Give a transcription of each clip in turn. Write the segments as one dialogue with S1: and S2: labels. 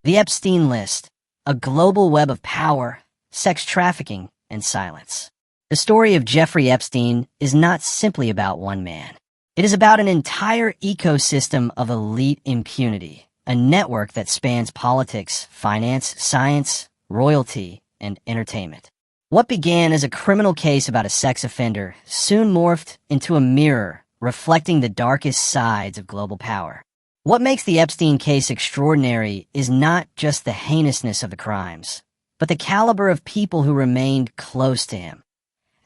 S1: The Epstein List, a global web of power, sex trafficking, and silence. The story of Jeffrey Epstein is not simply about one man. It is about an entire ecosystem of elite impunity, a network that spans politics, finance, science, royalty, and entertainment. What began as a criminal case about a sex offender soon morphed into a mirror reflecting the darkest sides of global power. What makes the Epstein case extraordinary is not just the heinousness of the crimes, but the caliber of people who remained close to him.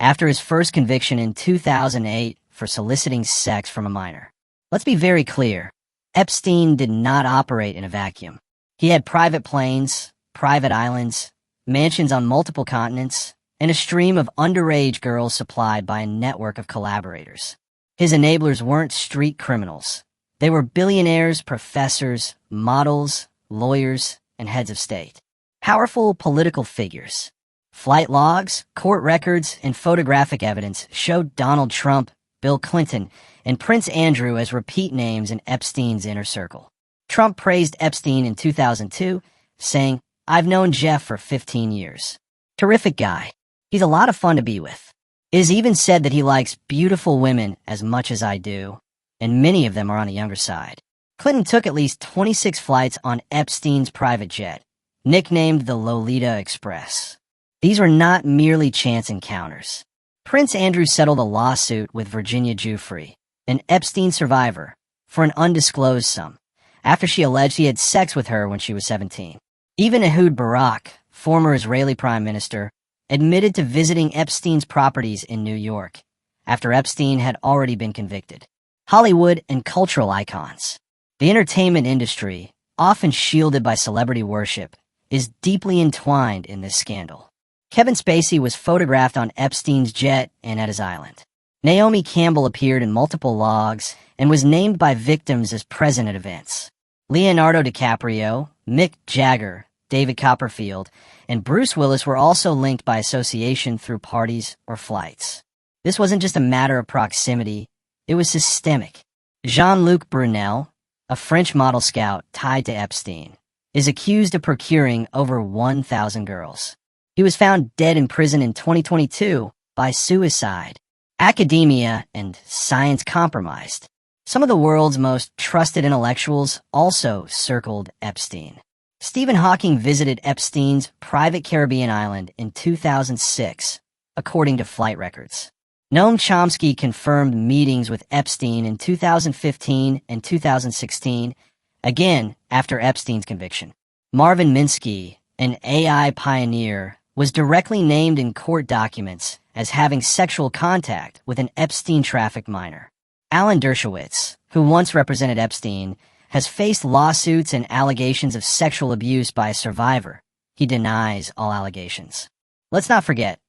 S1: After his first conviction in 2008 for soliciting sex from a minor. Let's be very clear, Epstein did not operate in a vacuum. He had private planes, private islands, mansions on multiple continents, and a stream of underage girls supplied by a network of collaborators. His enablers weren't street criminals. They were billionaires, professors, models, lawyers, and heads of state. Powerful political figures. Flight logs, court records, and photographic evidence showed Donald Trump, Bill Clinton, and Prince Andrew as repeat names in Epstein's inner circle. Trump praised Epstein in 2002, saying, "I've known Jeff for 15 years. Terrific guy. He's a lot of fun to be with. It is even said that he likes beautiful women as much as I do, and many of them are on the younger side." Clinton took at least 26 flights on Epstein's private jet, nicknamed the Lolita Express. These were not merely chance encounters. Prince Andrew settled a lawsuit with Virginia Giuffre, an Epstein survivor, for an undisclosed sum, after she alleged he had sex with her when she was 17. Even Ehud Barak, former Israeli prime minister, admitted to visiting Epstein's properties in New York, after Epstein had already been convicted. Hollywood and cultural icons. The entertainment industry, often shielded by celebrity worship, is deeply entwined in this scandal. Kevin Spacey was photographed on Epstein's jet and at his island. Naomi Campbell appeared in multiple logs and was named by victims as present at events. Leonardo DiCaprio, Mick Jagger, David Copperfield, and Bruce Willis were also linked by association through parties or flights. This wasn't just a matter of proximity, it was systemic. Jean-Luc Brunel, a French model scout tied to Epstein, is accused of procuring over 1,000 girls. He was found dead in prison in 2022 by suicide. Academia and science compromised. Some of the world's most trusted intellectuals also circled Epstein. Stephen Hawking visited Epstein's private Caribbean island in 2006, according to flight records. Noam Chomsky confirmed meetings with Epstein in 2015 and 2016, again after Epstein's conviction. Marvin Minsky, an AI pioneer, was directly named in court documents as having sexual contact with an Epstein-trafficked minor. Alan Dershowitz, who once represented Epstein, has faced lawsuits and allegations of sexual abuse by a survivor. He denies all allegations. Let's not forget,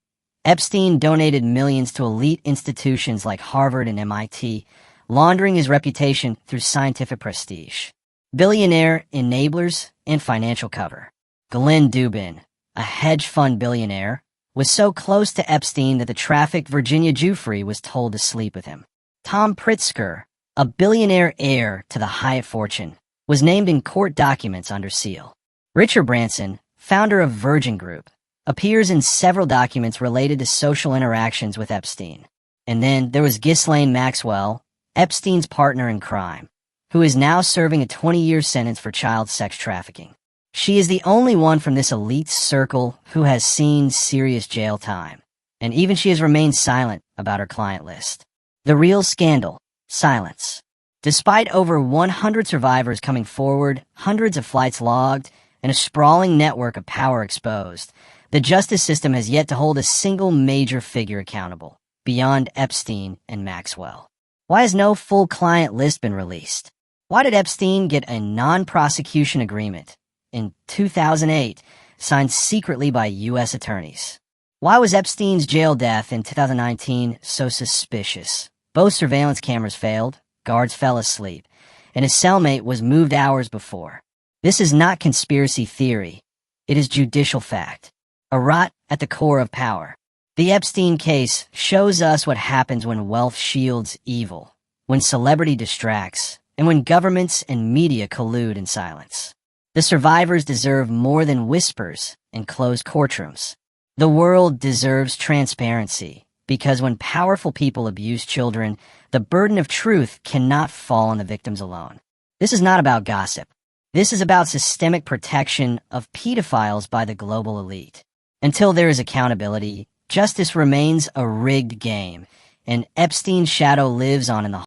S1: Epstein donated millions to elite institutions like Harvard and MIT, laundering his reputation through scientific prestige. Billionaire enablers and financial cover. Glenn Dubin, a hedge fund billionaire, was so close to Epstein that the trafficked Virginia Giuffre was told to sleep with him. Tom Pritzker, a billionaire heir to the Hyatt fortune, was named in court documents under seal. Richard Branson, founder of Virgin Group, appears in several documents related to social interactions with Epstein. And then there was Ghislaine Maxwell, Epstein's partner in crime, who is now serving a 20-year sentence for child sex trafficking. She is the only one from this elite circle who has seen serious jail time, and even she has remained silent about her client list. The real scandal: silence. Despite over 100 survivors coming forward, hundreds of flights logged, and a sprawling network of power exposed, the justice system has yet to hold a single major figure accountable, beyond Epstein and Maxwell. Why has no full client list been released? Why did Epstein get a non-prosecution agreement in 2008, signed secretly by U.S. attorneys? Why was Epstein's jail death in 2019 so suspicious? Both surveillance cameras failed, guards fell asleep, and his cellmate was moved hours before. This is not conspiracy theory. It is judicial fact. A rot at the core of power. The Epstein case shows us what happens when wealth shields evil, when celebrity distracts, and when governments and media collude in silence. The survivors deserve more than whispers in closed courtrooms. The world deserves transparency, because when powerful people abuse children, the burden of truth cannot fall on the victims alone. This is not about gossip. This is about systemic protection of pedophiles by the global elite. Until there is accountability, justice remains a rigged game, and Epstein's shadow lives on in the